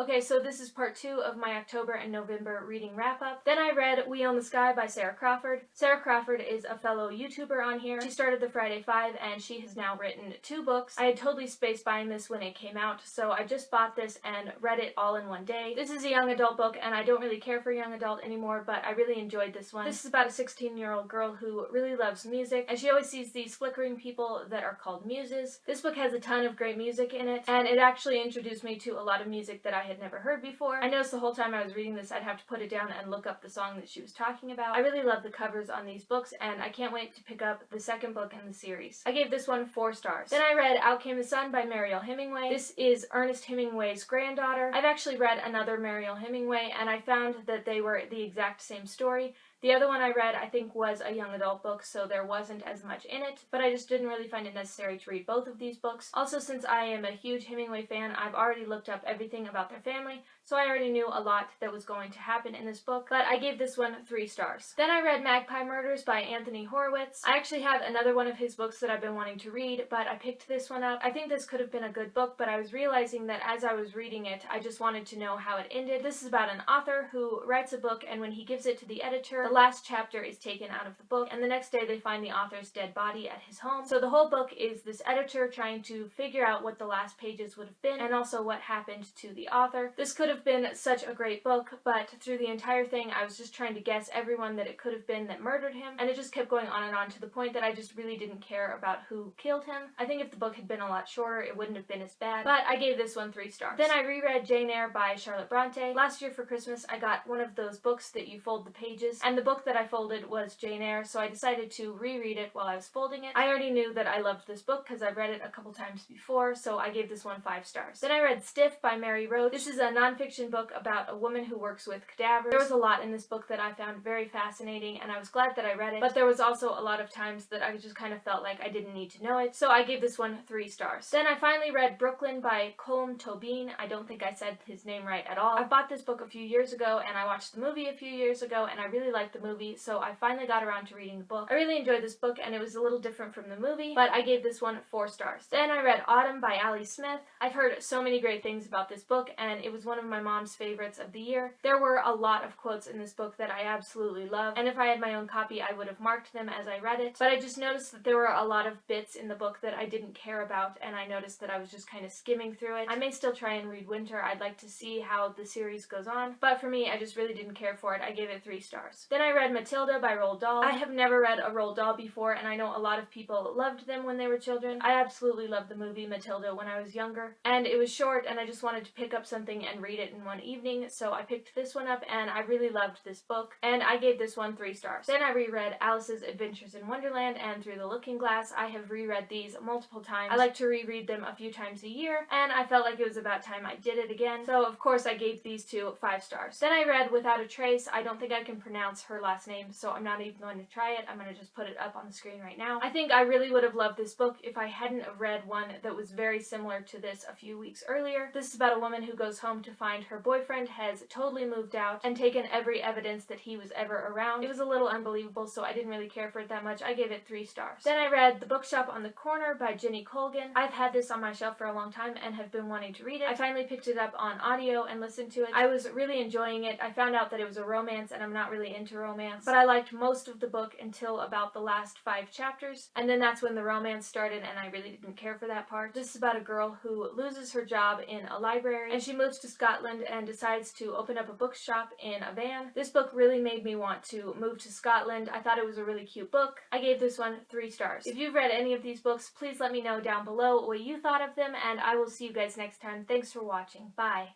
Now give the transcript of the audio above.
Okay, so this is part 2 of my October and November reading wrap-up. Then I read We Own the Sky by Sarah Crawford. Sarah Crawford is a fellow YouTuber on here. She started the Friday 5 and she has now written 2 books. I had totally spaced buying this when it came out, so I just bought this and read it all in one day. This is a young adult book and I don't really care for young adult anymore, but I really enjoyed this one. This is about a 16-year-old girl who really loves music, and she always sees these flickering people that are called muses. This book has a ton of great music in it, and it actually introduced me to a lot of music that I had never heard before. I noticed the whole time I was reading this I'd have to put it down and look up the song that she was talking about. I really love the covers on these books, and I can't wait to pick up the second book in the series. I gave this one 4 stars. Then I read Out Came the Sun by Mariel Hemingway. This is Ernest Hemingway's granddaughter. I've actually read another Mariel Hemingway, and I found that they were the exact same story. The other one I read, I think, was a young adult book, so there wasn't as much in it, but I just didn't really find it necessary to read both of these books. Also, since I am a huge Hemingway fan, I've already looked up everything about their family, so I already knew a lot that was going to happen in this book, but I gave this one 3 stars. Then I read Magpie Murders by Anthony Horowitz. I actually have another one of his books that I've been wanting to read, but I picked this one up. I think this could have been a good book, but I was realizing that as I was reading it, I just wanted to know how it ended. This is about an author who writes a book, and when he gives it to the editor, the last chapter is taken out of the book, and the next day they find the author's dead body at his home. So the whole book is this editor trying to figure out what the last pages would have been, and also what happened to the author. This could have been such a great book, but through the entire thing I was just trying to guess everyone that it could have been that murdered him, and it just kept going on and on to the point that I just really didn't care about who killed him. I think if the book had been a lot shorter, it wouldn't have been as bad, but I gave this one 3 stars. Then I reread Jane Eyre by Charlotte Bronte. Last year for Christmas I got one of those books that you fold the pages, and the book that I folded was Jane Eyre, so I decided to reread it while I was folding it. I already knew that I loved this book because I've read it a couple times before, so I gave this one 5 stars. Then I read Stiff by Mary Roach. This is a nonfiction book about a woman who works with cadavers. There was a lot in this book that I found very fascinating, and I was glad that I read it, but there was also a lot of times that I just kind of felt like I didn't need to know it, so I gave this one 3 stars. Then I finally read Brooklyn by Colm Tobin. I don't think I said his name right at all. I bought this book a few years ago, and I watched the movie a few years ago, and I really liked the movie, so I finally got around to reading the book. I really enjoyed this book, and it was a little different from the movie, but I gave this one 4 stars. Then I read Autumn by Ali Smith. I've heard so many great things about this book, and it was one of my mom's favorites of the year. There were a lot of quotes in this book that I absolutely love, and if I had my own copy, I would have marked them as I read it, but I just noticed that there were a lot of bits in the book that I didn't care about, and I noticed that I was just kind of skimming through it. I may still try and read Winter. I'd like to see how the series goes on, but for me, I just really didn't care for it. I gave it 3 stars. Then I read Matilda by Roald Dahl. I have never read a Roald Dahl before, and I know a lot of people loved them when they were children. I absolutely loved the movie Matilda when I was younger, and it was short, and I just wanted to pick up something and read it in one evening, so I picked this one up, and I really loved this book, and I gave this one 3 stars. Then I reread Alice's Adventures in Wonderland and Through the Looking Glass. I have reread these multiple times. I like to reread them a few times a year, and I felt like it was about time I did it again, so of course I gave these 2 5 stars. Then I read Without a Trace. I don't think I can pronounce her last name, so I'm not even going to try it. I'm going to just put it up on the screen right now. I think I really would have loved this book if I hadn't read one that was very similar to this a few weeks earlier. This is about a woman who goes home to find her boyfriend has totally moved out and taken every evidence that he was ever around. It was a little unbelievable, so I didn't really care for it that much. I gave it 3 stars. Then I read The Bookshop on the Corner by Jenny Colgan. I've had this on my shelf for a long time and have been wanting to read it. I finally picked it up on audio and listened to it. I was really enjoying it. I found out that it was a romance, and I'm not really into romance, but I liked most of the book until about the last 5 chapters, and then that's when the romance started, and I really didn't care for that part. This is about a girl who loses her job in a library, and she moves to Scotland and decides to open up a bookshop in a van. This book really made me want to move to Scotland. I thought it was a really cute book. I gave this one 3 stars. If you've read any of these books, please let me know down below what you thought of them, and I will see you guys next time. Thanks for watching. Bye!